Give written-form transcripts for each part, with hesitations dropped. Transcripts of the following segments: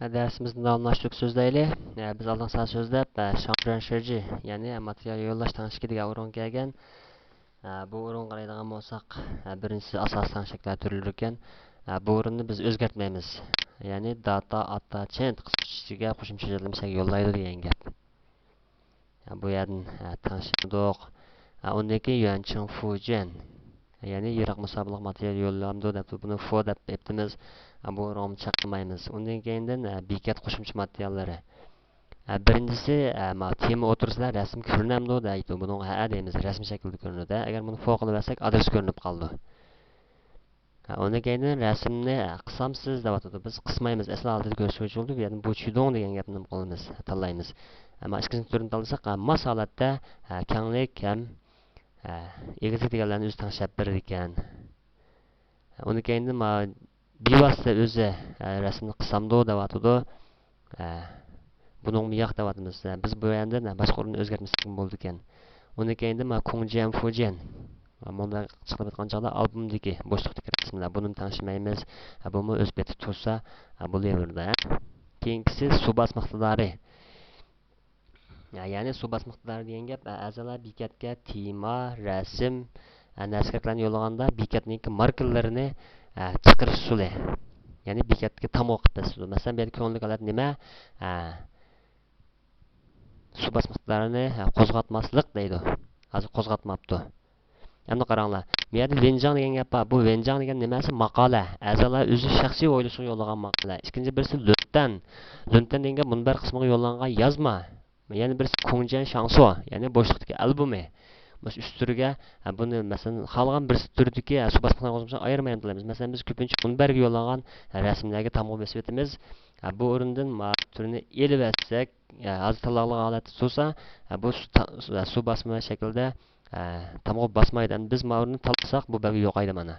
Dersimizni davamlaştırıp sözleyli. Biz aldan sağ sözlep şantrensörcü yani material yollaş tanışki degan o'rin kelgan. Bu o'rin qaraydigan bo'lsak, birinchisi asos tanishliklar turlar ekan. Bu o'rinni biz o'zgartmaymiz. Ya'ni data attachment qisqachaga qo'shimcha yozilmasaga yo'llaydi degan gap. Bu yerdan tanishdik. Undan keyin yuanching fujian ya'ni yiroq musobaqalik material yo'llamdi deb buni fo deb aytamiz. Bu o'rinni chaqirmaymiz. Undan keyindan bekat qo'shimcha materiallari. Birincisi tema o'tirsizlar rasm ko'rinamdi deydi. Buni ha deymiz, rasm shaklda ko'rinadi. Agar buni fo qilib olsak, adres ko'rinib qoldi. Undan keyin rasmni qismsiz deyotdi. Biz qismaymiz. Asli oldida ko'rsatuvchi bo'ldi. Bu yerdan bu chudong degan gapni qilamiz, tanlaymiz. Ammo ikkinchi turini tanlasak, mas holatda kenglik ham egizlik deganlarni o'zi tanishab berar ekan. Undan keyin bevosita o'zi rasmni qismdi deyotdi. Bunun yo'q deyapmiz. Biz bu yerda boshqa o'rinni o'zgartmasak bo'ldi ekan. Undan keyin Kongjian Fujian. Bunda chiqib o'tgan chog'da albomdagi bo'shliqdagi rasmlar buni tanishmaymiz. Buni o'z beti tursa bo'laverdi. Keyingisi subas miqdori. Ya'ni subas miqdori degan gap a'zolar bekatga tema, rasm, naskarlarni yo'llaganda bekatning markallarini chiqarish usuli. Ya'ni bekatga tam o'qib tasdi. Masalan, bu yerda ko'ngilga oladi nima? Su bas miqdorini qo'zg'atmaslik deydi. Hozir qo'zg'atmabdi. Endi qaranglar. Bu yerda venjang degan gap bor. Bu venjang degan nimasi? Maqola. A'zolar o'zi shaxsiy o'ylashiga yo'llagan maqola. Ikkinchi birisi luntan. Luntan degan munbar qismiga yo'llangan yozma. Yana birisi Kongjian Shangsu, ya'ni bo'shliqdagi albumi. Biz ustiriga buni masalan xalqan birisi turdiki su bas miqdorini qo'shimcha ayirmaymiz deymiz. Masalan biz ko'pincha munbarga yo'llagan rasmlarga tamom besib o'tamiz. Bu o'rindan turini elib olsak, hozir talog'li holatda tursa, bu suv bosma shaklda tamg'ib bosmaydi. Biz ma'runi tanlasak, bu belgi yo'qaydi mana.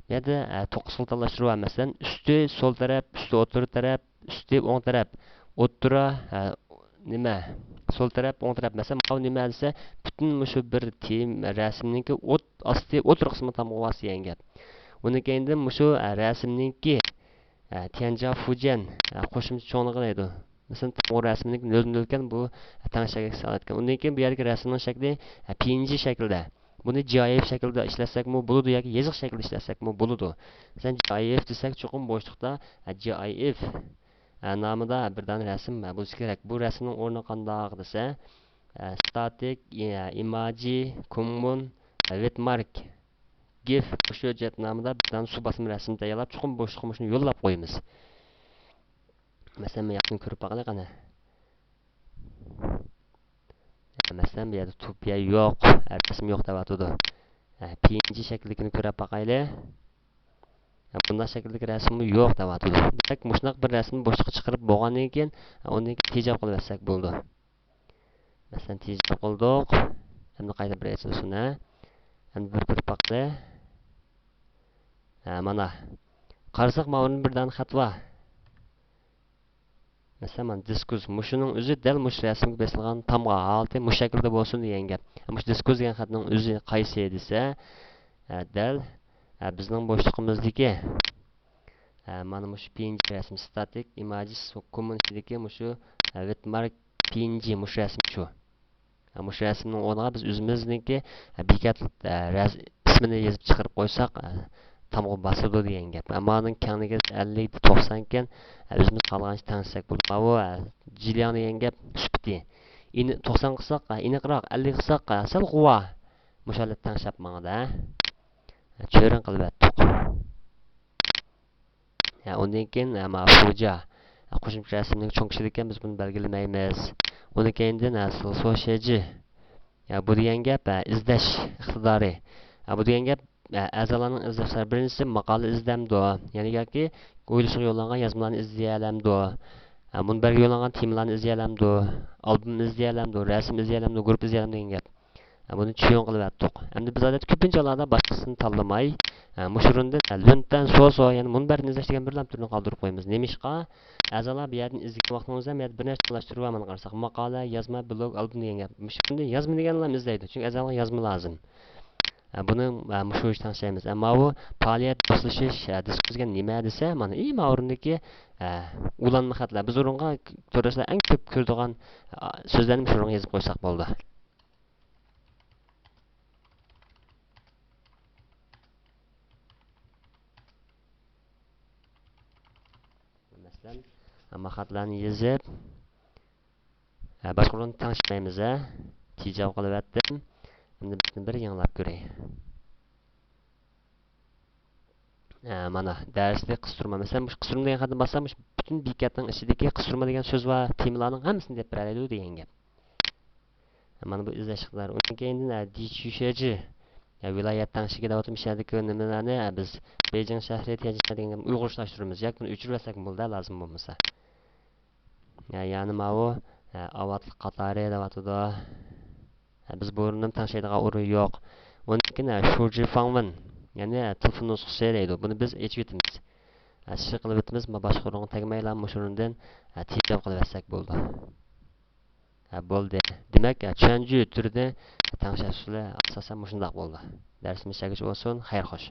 Bu yerda 9 xil tanlashtiruv masalan, usti so'l taraf, usti o'rta taraf, usti o'ng taraf, o'rta nima? So'l taraf, o'ng taraf. Masalan, bu nima desa, butun shu bir tem rasmningki osti o'rta qismi tamg'ib degan gap. Undan keyin shu rasmningki Tianjia Fujian qo'shimcha cho'ng'ig'i deydi. Masalan, bu rasmning 0 ekan, bu tanishga solatgan. Undan keyin bu yerga rasmning shakli PNG shaklda. Buni GIF shaklda ishlasakmi bo'ladi yoki yoziq shaklda ishlasakmi bo'ladi. Masalan, GIF desak, cho'qim bo'shliqda GIF nomida bir dona rasm bo'lishi kerak. Bu rasmning o'rni qandoq desa, static image common wetmark GIF shu jet nomida bizdan suv bosma rasm tayyorlab, chuqur bo'shliqqa shuni yo'llab qo'yamiz. Masalan, men yaqin ko'rib baqaylik ana. Masalan, bu yerda tupiya yo'q, rasm yo'q deyotdi. PNG shakligini ko'rib baqaylik. Bunday shakldagi rasmi yo'q deyotdi. Demak, mushunaq bir rasmni bo'shliqqa chiqarib bo'lgandan keyin, undan keyin tejab qilsak bo'ldi. Masalan, tejab qildik. Endi qayta bir aytsin shuni. Endi bir ko'rib baqaylik. Mana qarasak ma'lum birdan xat bor. Masalan, diskus mushuning o'zi dal mush rasmga besilgan tamg'a holati mush shaklda bo'lsin degan gap. Mush diskus degan xatning o'zi qaysi desa, dal bizning bo'shliqimizdagi mana mush PNG rasm static images communitydagi mushu wetmark PNG mush rasm shu. Mush rasmning o'rniga biz o'zimizniki bekat ismini yozib chiqarib qo'ysak tamg'ib bosadi degan gap. Ammoning kengligi 50-90 ekan, o'zimiz qolgancha tanishsak bo'ladi. Bu jilyan degan gap sufti. 90 qilsak, aniqroq 50 qilsak, sal quva. Mushalat tanishab mangda. Cho'rin qilib atdik. Undan keyin fuja qo'shimcha rasmning cho'ngishlik ekan, biz buni belgilamaymiz. Undan keyindan so'sheji. Bu degan gap izlash iqtidori. Bu degan gap a'zolarning izlashlari birinchisi maqola izlamdi, ya'ni yoki o'ylashiga yo'llangan yozmalarni izlayalamdi, munbarga yo'llangan temalarni izlayalamdi, albom izlayalamdi, rasm izlayalamdi, guruh izlayalamdi degan gap. Buni tushun qilib atdik. Endi biz odat ko'pinchalarda boshqasini tanlamay, mushurunda luntan so'so, ya'ni munbarni izlash degan birlam turini qoldirib qo'yamiz. Nemishqa a'zolar bu yerdan izlagan vaqtimizda bu yerda bir narsa tanlashtirib qarasak, maqola, yozma, blog, albom degan gap. Mushunda yozma deganlarni izlaydi, chunki a'zolarga yozma lozim. Buni mushu ish tanishamiz. Ammo bu faoliyat boslashish diskursiga nima desa, mana ima o'rindagi ulanma xatlar. Biz o'ringa to'raslar eng ko'p ko'radigan so'zlarni shu o'ringa yozib qo'ysak bo'ldi. Masalan, xatlarni yozib, boshqalarni tanishmaymiz. Tijov qilyaptim. Endi bizni bir yanglab ko'ray. Mana darslik qisturma. Masalan, bu qisturma degan xatni bassam, butun bekatning ichidagi qisturma degan so'z va temalarning hammasini deb beradi degan gap. Mana bu izlashlar. Undan keyin dichisheji viloyat tangshiga davlatmishadiki nimalarni biz Beijing shahri Tianjin degan uyg'urlashtiramiz. Yoki o'chirmasak bo'ldi, lozim bo'lmasa. Ya'ni bu avatlik qatori deyotdi. Biz bu o'rinni tanishadigan o'rin yo'q. Undan keyin Shuji Fangwen, ya'ni telefon nusxasi deydi. Buni biz echib o'tamiz. Shu qilib o'tamiz, boshqa o'ringa tegmaylarmi shundan tejab qilib bo'ldi. Bo'ldi. Demak, Chanju turida tanishishlar asosan shunday bo'ldi. Darsimiz shagish bo'lsin, xayr xo'sh.